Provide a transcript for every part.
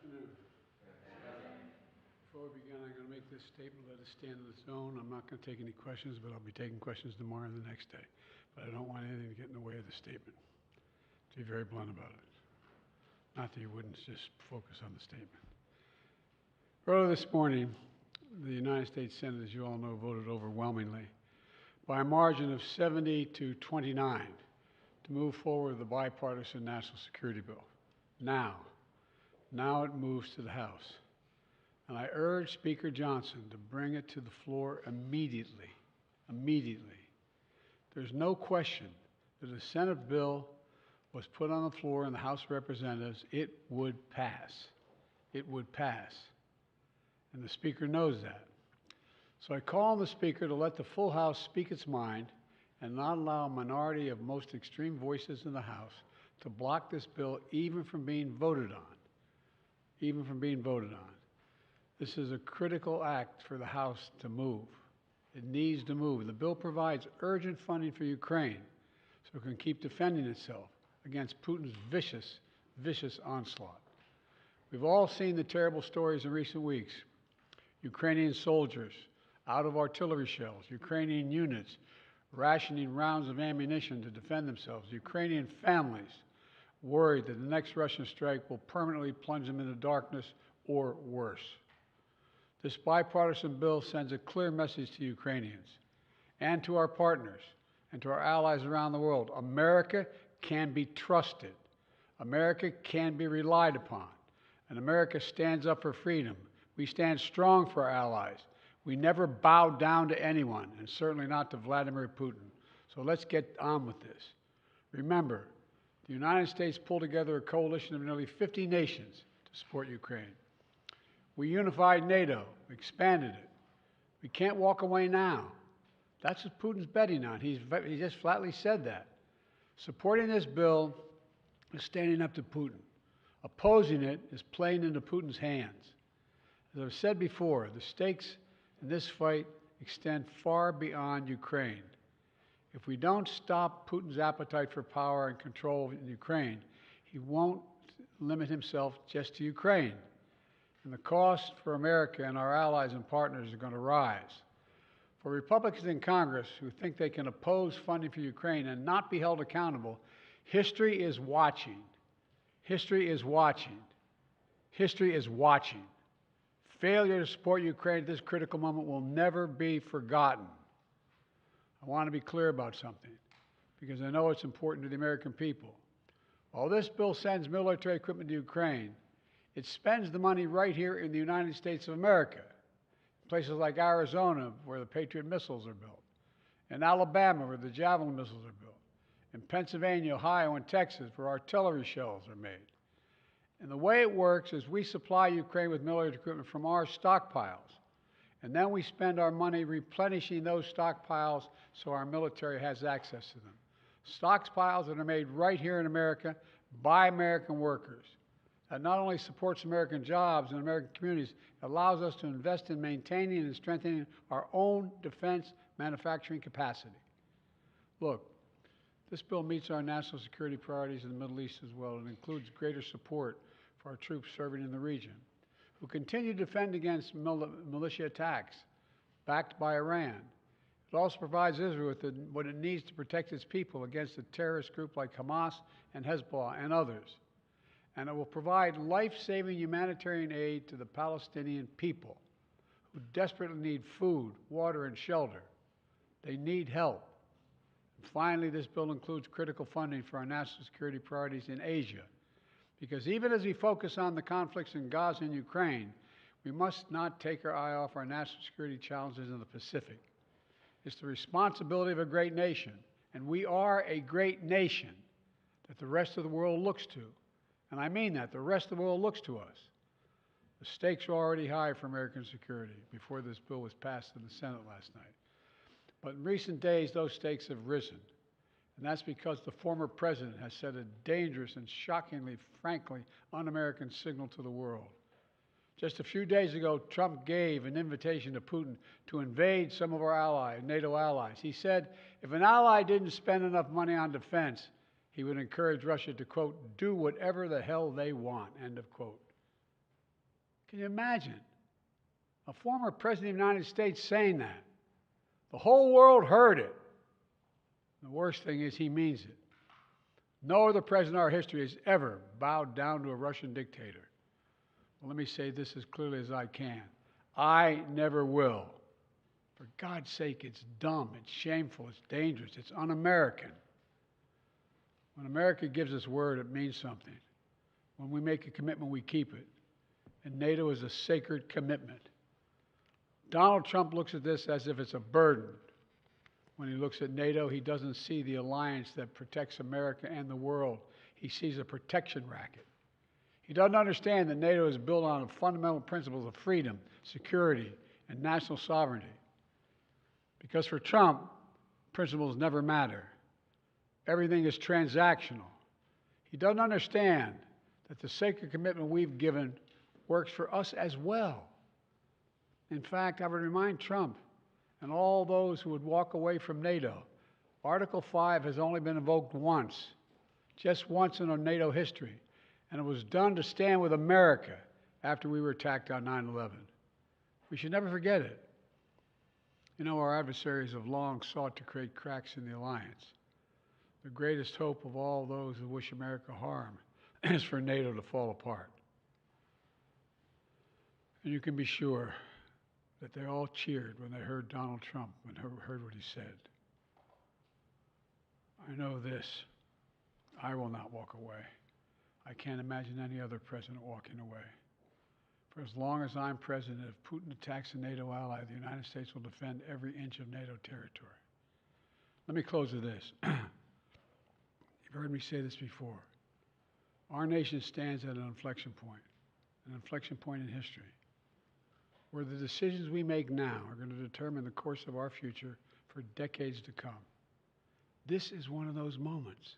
afternoon. Before we begin, I'm going to make this statement, let it stand on its own. I'm not going to take any questions, but I'll be taking questions tomorrow and the next day. But I don't want anything to get in the way of the statement. To be very blunt about it. Not that you wouldn't just focus on the statement. Earlier this morning, the United States Senate, as you all know, voted overwhelmingly by a margin of 70 to 29 to move forward with the bipartisan national security bill. Now it moves to the House. And I urge Speaker Johnson to bring it to the floor immediately. Immediately. There's no question that if the Senate bill was put on the floor in the House of Representatives, it would pass. It would pass. And the Speaker knows that. So I call on the Speaker to let the full House speak its mind and not allow a minority of most extreme voices in the House to block this bill even from being voted on. Even from being voted on. This is a critical act for the House to move. It needs to move. The bill provides urgent funding for Ukraine so it can keep defending itself against Putin's vicious, vicious onslaught. We've all seen the terrible stories in recent weeks. Ukrainian soldiers out of artillery shells, Ukrainian units rationing rounds of ammunition to defend themselves, Ukrainian families worried that the next Russian strike will permanently plunge them into darkness or worse. This bipartisan bill sends a clear message to Ukrainians and to our partners and to our allies around the world. America can be trusted. America can be relied upon. And America stands up for freedom. We stand strong for our allies. We never bow down to anyone, and certainly not to Vladimir Putin. So let's get on with this. Remember, the United States pulled together a coalition of nearly 50 nations to support Ukraine. We unified NATO, expanded it. We can't walk away now. That's what Putin's betting on. He just flatly said that. Supporting this bill is standing up to Putin. Opposing it is playing into Putin's hands. As I've said before, the stakes in this fight extend far beyond Ukraine. If we don't stop Putin's appetite for power and control in Ukraine, he won't limit himself just to Ukraine. And the cost for America and our allies and partners are going to rise. For Republicans in Congress who think they can oppose funding for Ukraine and not be held accountable, history is watching. History is watching. History is watching. Failure to support Ukraine at this critical moment will never be forgotten. I want to be clear about something, because I know it's important to the American people. While this bill sends military equipment to Ukraine, it spends the money right here in the United States of America, in places like Arizona, where the Patriot missiles are built, in Alabama, where the Javelin missiles are built, in Pennsylvania, Ohio, and Texas, where artillery shells are made. And the way it works is we supply Ukraine with military equipment from our stockpiles, and then we spend our money replenishing those stockpiles so our military has access to them. Stockpiles that are made right here in America by American workers. That not only supports American jobs and American communities, it allows us to invest in maintaining and strengthening our own defense manufacturing capacity. Look, this bill meets our national security priorities in the Middle East as well. It includes greater support for our troops serving in the region, who continue to defend against militia attacks backed by Iran. It also provides Israel with what it needs to protect its people against a terrorist group like Hamas and Hezbollah and others. And it will provide life-saving humanitarian aid to the Palestinian people who desperately need food, water, and shelter. They need help. And finally, this bill includes critical funding for our national security priorities in Asia, because even as we focus on the conflicts in Gaza and Ukraine, we must not take our eye off our national security challenges in the Pacific. It's the responsibility of a great nation, and we are a great nation that the rest of the world looks to. And I mean that, the rest of the world looks to us. The stakes are already high for American security before this bill was passed in the Senate last night. But in recent days, those stakes have risen. And that's because the former president has sent a dangerous and shockingly, frankly, un-American signal to the world. Just a few days ago, Trump gave an invitation to Putin to invade some of our allies, NATO allies. He said if an ally didn't spend enough money on defense, he would encourage Russia to, quote, do whatever the hell they want, end of quote. Can you imagine a former president of the United States saying that? The whole world heard it. The worst thing is he means it. No other president in our history has ever bowed down to a Russian dictator. Well, let me say this as clearly as I can. I never will. For God's sake, it's dumb, it's shameful, it's dangerous, it's un-American. When America gives us word, it means something. When we make a commitment, we keep it. And NATO is a sacred commitment. Donald Trump looks at this as if it's a burden. When he looks at NATO, he doesn't see the alliance that protects America and the world. He sees a protection racket. He doesn't understand that NATO is built on the fundamental principles of freedom, security, and national sovereignty. Because for Trump, principles never matter. Everything is transactional. He doesn't understand that the sacred commitment we've given works for us as well. In fact, I would remind Trump and all those who would walk away from NATO, Article 5 has only been invoked once, just once in our NATO history, and it was done to stand with America after we were attacked on 9/11. We should never forget it. You know, our adversaries have long sought to create cracks in the alliance. The greatest hope of all those who wish America harm is for NATO to fall apart. And you can be sure that they all cheered when they heard Donald Trump and heard what he said. I know this, I will not walk away. I can't imagine any other president walking away. For as long as I'm president, if Putin attacks a NATO ally, the United States will defend every inch of NATO territory. Let me close with this. You've heard me say this before. Our nation stands at an inflection point in history, where the decisions we make now are going to determine the course of our future for decades to come. This is one of those moments.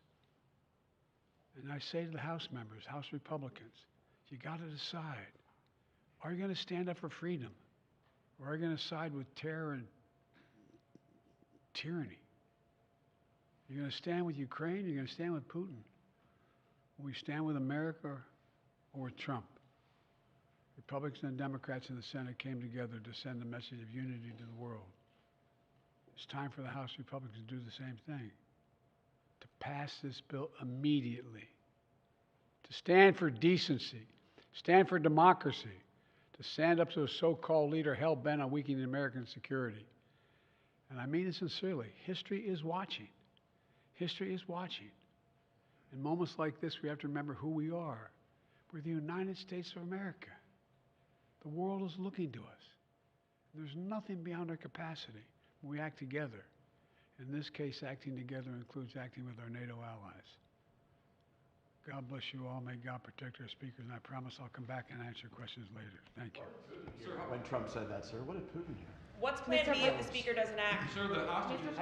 And I say to the House members, House Republicans, you got to decide. Are you going to stand up for freedom? Or are you going to side with terror and tyranny? You're going to stand with Ukraine? You're going to stand with Putin? Will we stand with America or with Trump? Republicans and Democrats in the Senate came together to send a message of unity to the world. It's time for the House Republicans to do the same thing, to pass this bill immediately, to stand for decency, stand for democracy, to stand up to a so-called leader hell-bent on weakening American security. And I mean it sincerely. History is watching. History is watching. In moments like this, we have to remember who we are. We're the United States of America. The world is looking to us. There's nothing beyond our capacity when we act together. In this case, acting together includes acting with our NATO allies. God bless you all. May God protect our speakers, and I promise I'll come back and answer questions later. Thank you. When Trump said that, sir, what did Putin hear? What's plan B if the speaker doesn't act? Sir, the hostage is